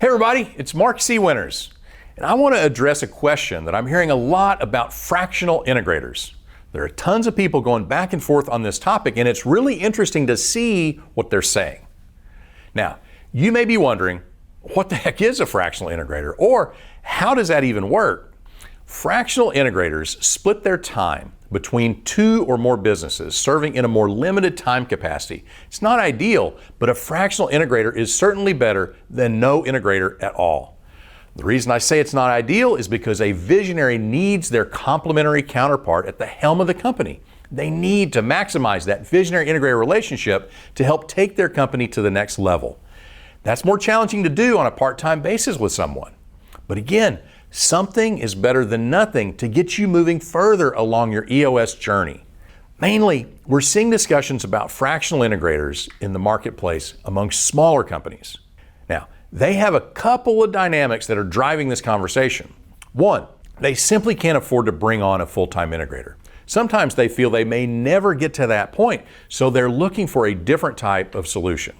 Hey everybody, it's Mark C. Winters, and I want to address a question that I'm hearing a lot about fractional integrators. There are tons of people going back and forth on this topic, and it's really interesting to see what they're saying. Now, you may be wondering, what the heck is a fractional integrator, or how does that even work? Fractional integrators split their time between two or more businesses, serving in a more limited time capacity. It's not ideal, but a fractional integrator is certainly better than no integrator at all. The reason I say it's not ideal is because a visionary needs their complementary counterpart at the helm of the company. They need to maximize that visionary integrator relationship to help take their company to the next level. That's more challenging to do on a part-time basis with someone. But again, something is better than nothing to get you moving further along your EOS journey. Mainly, we're seeing discussions about fractional integrators in the marketplace among smaller companies. Now, they have a couple of dynamics that are driving this conversation. One, they simply can't afford to bring on a full-time integrator. Sometimes they feel they may never get to that point, so they're looking for a different type of solution.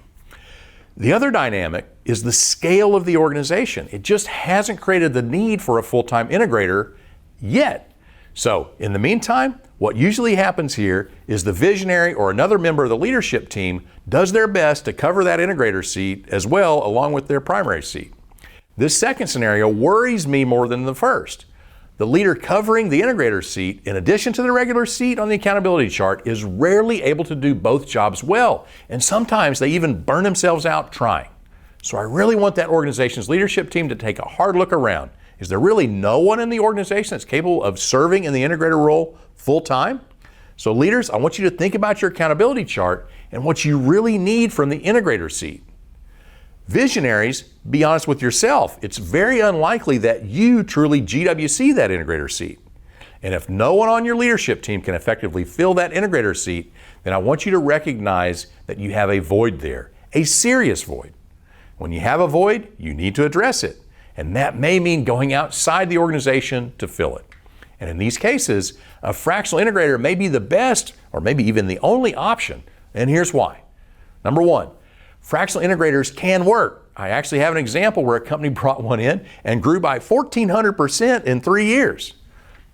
The other dynamic is the scale of the organization. It just hasn't created the need for a full-time integrator yet. So in the meantime, what usually happens here is the visionary or another member of the leadership team does their best to cover that integrator seat as well along with their primary seat. This second scenario worries me more than the first. The leader covering the integrator seat, in addition to the regular seat on the accountability chart, is rarely able to do both jobs well, and sometimes they even burn themselves out trying. So I really want that organization's leadership team to take a hard look around. Is there really no one in the organization that's capable of serving in the integrator role full-time? So leaders, I want you to think about your accountability chart and what you really need from the integrator seat. Visionaries, be honest with yourself. It's very unlikely that you truly GWC that integrator seat. And if no one on your leadership team can effectively fill that integrator seat, then I want you to recognize that you have a void there, a serious void. When you have a void, you need to address it. And that may mean going outside the organization to fill it. And in these cases, a fractional integrator may be the best or maybe even the only option. And here's why. Number one, fractional integrators can work. I actually have an example where a company brought one in and grew by 1,400% in 3 years.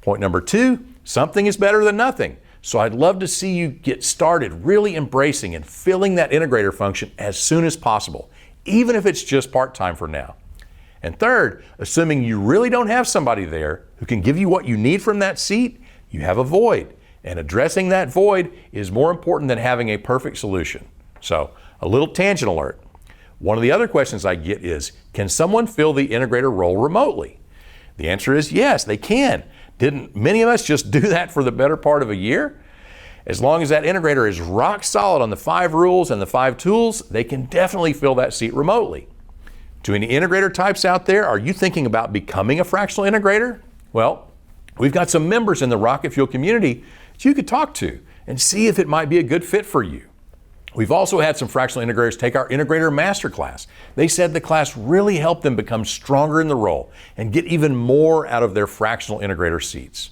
Point number two, something is better than nothing. So I'd love to see you get started really embracing and filling that integrator function as soon as possible, even if it's just part-time for now. And third, assuming you really don't have somebody there who can give you what you need from that seat, you have a void. And addressing that void is more important than having a perfect solution. So, a little tangent alert. One of the other questions I get is, can someone fill the integrator role remotely? The answer is yes, they can. Didn't many of us just do that for the better part of a year? As long as that integrator is rock solid on the 5 rules and the 5 tools, they can definitely fill that seat remotely. To any integrator types out there, are you thinking about becoming a fractional integrator? Well, we've got some members in the Rocket Fuel community that you could talk to and see if it might be a good fit for you. We've also had some fractional integrators take our Integrator Masterclass. They said the class really helped them become stronger in the role and get even more out of their fractional integrator seats.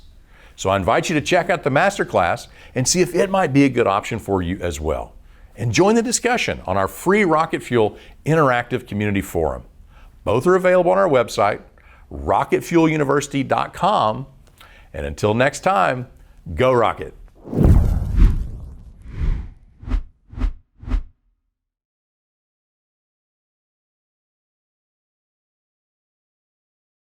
So I invite you to check out the Masterclass and see if it might be a good option for you as well. And join the discussion on our free Rocket Fuel Interactive Community Forum. Both are available on our website, rocketfueluniversity.com. And until next time, go Rocket!